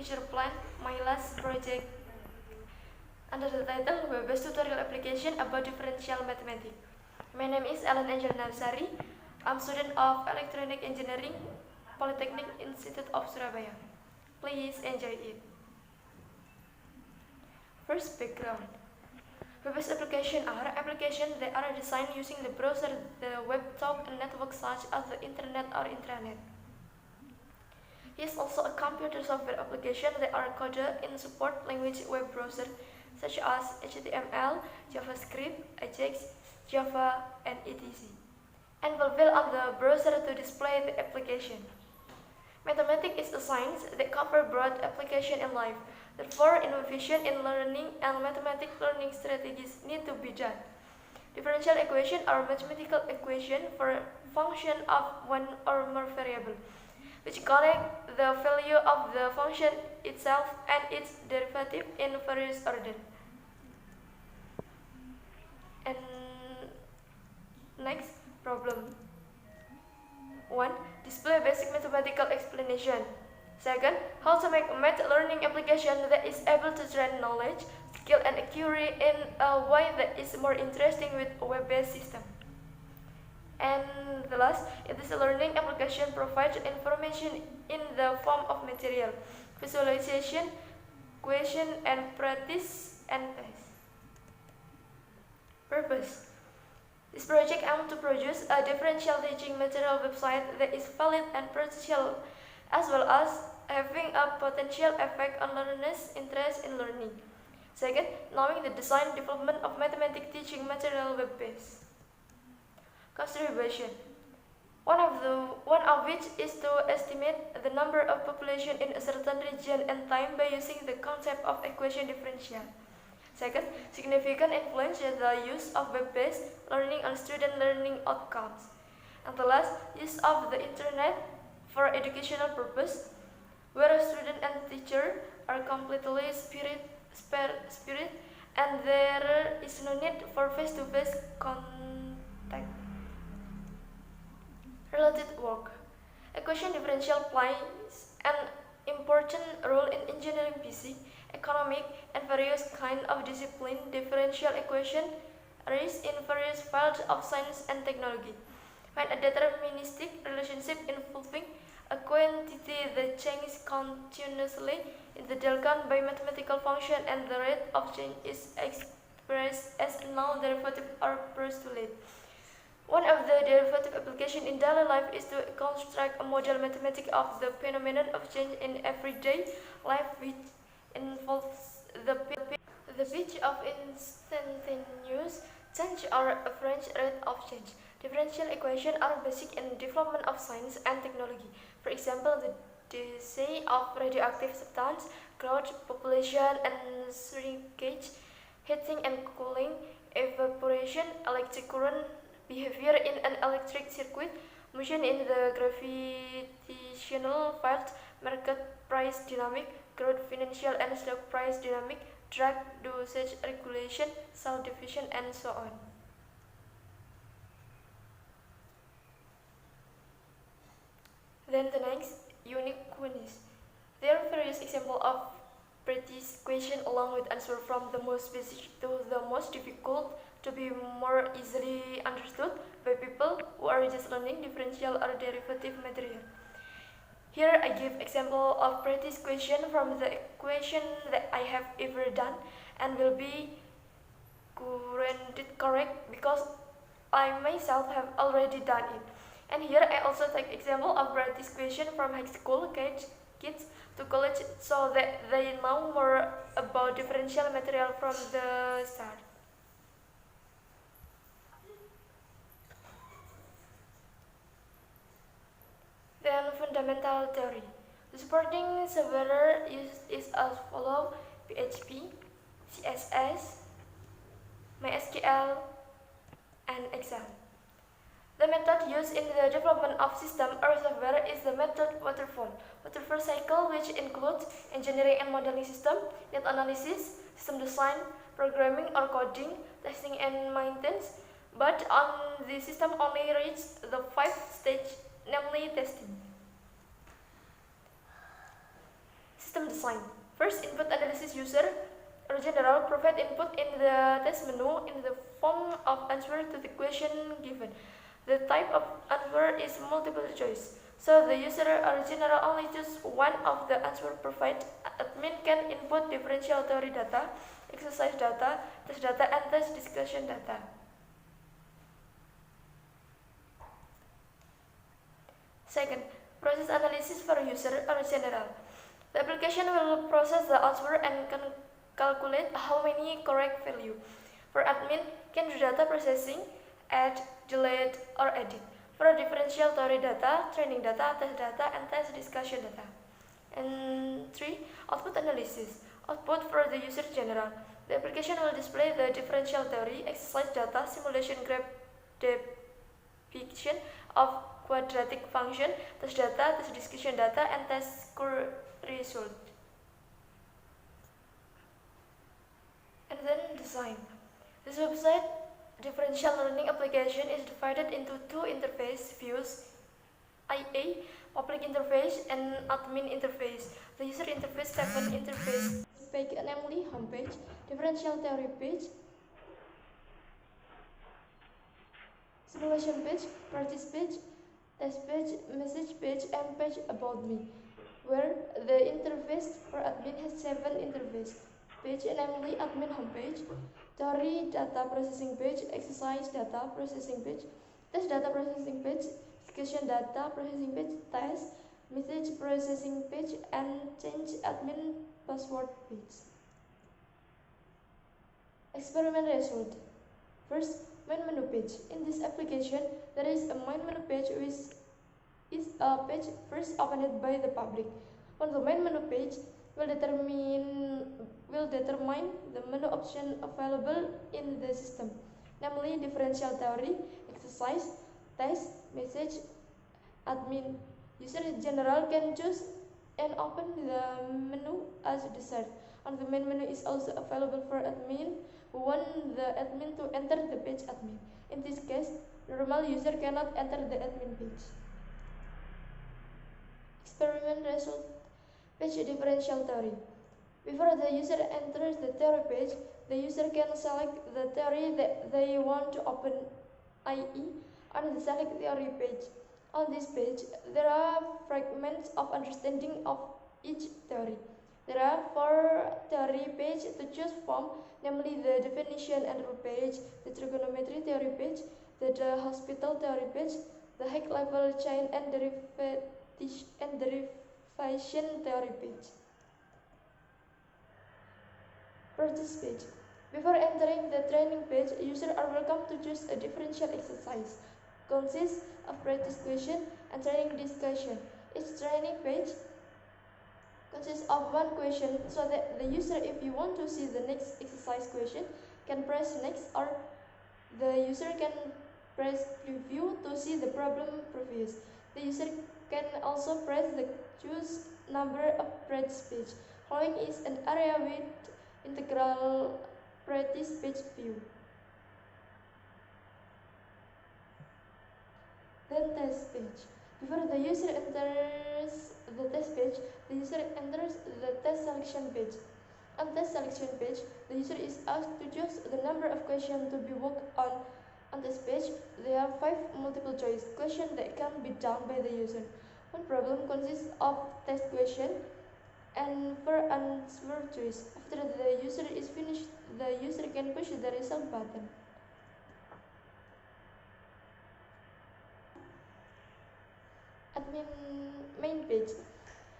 feature plan, my last project under the title Web-based tutorial application about differential mathematics. My name is Angelina Hapsari. I'm student of Electronic Engineering, Polytechnic Institute of Surabaya. Please enjoy it. First, background. Web-based applications are applications that are designed using the browser, the web talk, and networks such as the internet or intranet. He is also a computer software application that are coded in support language web browser such as HTML, JavaScript, Ajax, Java, and etc. and will build on the browser to display the application. Mathematics is a science that covers broad application in life. Therefore, innovation in learning and mathematics learning strategies need to be done. Differential equations are mathematical equations for function of one or more variables, which connect the value of the function itself and its derivative in various order. And next problem. 1. Display basic mathematical explanation. Second, how to make a math learning application that is able to train knowledge, skill, and accuracy in a way that is more interesting with a web-based system. And the last, it is a learning application provides information in the form of material, visualization, question, and practice and test. Purpose. This project aims to produce a differential teaching material website that is valid and practical, as well as having a potential effect on learners' interest in learning. Second, knowing the design and development of mathematics teaching material web-based. Contribution. One of which is to estimate the number of population in a certain region and time by using the concept of equation differential. Second, significant influence in the use of web-based learning on student learning outcomes. And the last, use of the internet for educational purpose, where a student and teacher are completely spirit and there is no need for face-to-face contact. Related work. Equation differential plays an important role in engineering physics, economic, and various kinds of discipline. Differential equation arise in various fields of science and technology. When a deterministic relationship involving a quantity that changes continuously is dealt by mathematical function and the rate of change is expressed as a non-derivative or postulate. One of the derivative applications in daily life is to construct a model mathematics of the phenomenon of change in everyday life, which involves the pitch of instantaneous change or average rate of change. Differential equations are basic in development of science and technology. For example, the decay of radioactive substance, growth, population and shrinkage, heating and cooling, evaporation, electric current, behavior in an electric circuit, motion in the gravitational field, market price dynamic, growth, financial and stock price dynamic, drug dosage regulation, cell division, and so on. Then the next, uniqueness. There are various examples of practice questions along with answers from the most basic to the most difficult to be more easily understood by people who are just learning differential or derivative material. Here I give example of practice question from the equation that I have ever done and will be granted correct because I myself have already done it. And here I also take example of practice question from high school kids to college so that they know more about differential material from the start. Then fundamental theory. The supporting software is as follows: PHP, CSS, MySQL, and Excel. The method used in the development of system or software is the method waterfall cycle, which includes engineering and modeling system, need analysis, system design, programming or coding, testing and maintenance. But on the system only reaches the 5th stage, namely testing. System design. First, input analysis user or general provide input in the test menu in the form of answer to the question given. The type of answer is multiple choice. So the user or general only choose one of the answer provided. Admin can input differential theory data, exercise data, test data, and test discussion data. Second, process analysis for user or general. The application will process the answer and can calculate how many correct value. For admin, can do data processing, add, delete, or edit. For differential theory data, training data, test data, and test discussion data. And 3. Output analysis. Output for the user general. The application will display the differential theory, exercise data, simulation graph depiction of quadratic function, test data, test discussion data, and test score result. And then design. This website differential learning application is divided into two interface views, IA, public interface, and admin interface. The user interface 7 interface page, namely homepage, differential theory page, simulation page, practice page, test page, message page, and page about me, where the interface for admin has 7 interface page, namely admin homepage, theory data processing page, exercise data processing page, test data processing page, discussion data processing page, test, message processing page, and change admin password page. Experiment result. First, main menu page. In this application, there is a main menu page which is a page first opened by the public. On the main menu page will determine the menu option available in the system, namely differential theory, exercise, test, message, admin. User general can choose and open the menu as desired. And the main menu is also available for admin who want the admin to enter the page admin. In this case, normal user cannot enter the admin page. Experiment result. Page differential theory. Before the user enters the theory page, the user can select the theory that they want to open, i.e., on the select theory page. On this page, there are fragments of understanding of each theory. There are 4 theory pages to choose from, namely the definition and rule page, the trigonometry theory page, the hospital theory page, the high-level chain and derivation theory page. Practice page. Before entering the training page, users are welcome to choose a differential exercise. Consists of practice question and training discussion. Each training page consists of one question, so that the user, if you want to see the next exercise question, can press next, or the user can press preview to see the problem previous. The user can also press the choose number of practice page. Following is an area with integral practice page view. Then test page. Before the user enters the test page, the user enters the test selection page. On test selection page, the user is asked to choose the number of questions to be worked on. On this page, there are 5 multiple choice questions that can be done by the user. One problem consists of test question and per answer choice. After the user is finished, the user can push the result button. Admin main page.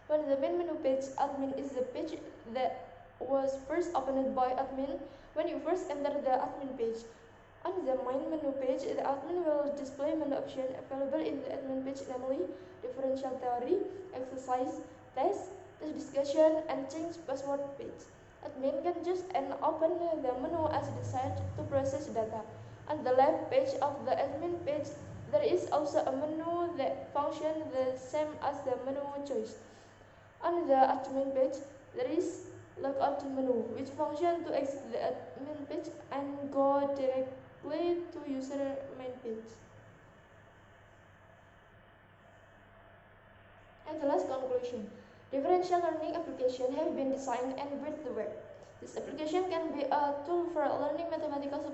When the main menu page, admin is the page that was first opened by admin when you first enter the admin page. On the main menu page, the admin will display menu options available in the admin page, namely differential theory, exercise, test discussion, and change password page. Admin can choose and open the menu as desired to process data. On the left page of the admin page, there is also a menu that functions the same as the menu choice. On the admin page, there is logout menu, which functions to exit the admin page and go directly to user main page. And the last conclusion. Differential learning applications have been designed and built to work. This application can be a tool for learning mathematical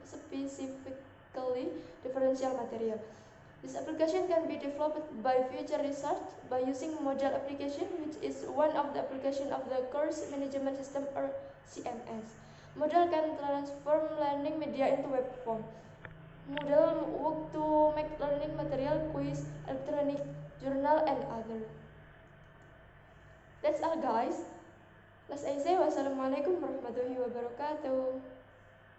specifically differential material. This application can be developed by future research by using module application, which is one of the applications of the course management system or CMS. Module can transform learning media into web form. Module work to make learning material, quiz, electronic journal, and other. That's all, guys. Let's say wassalamualaikum warahmatullahi wabarakatuh.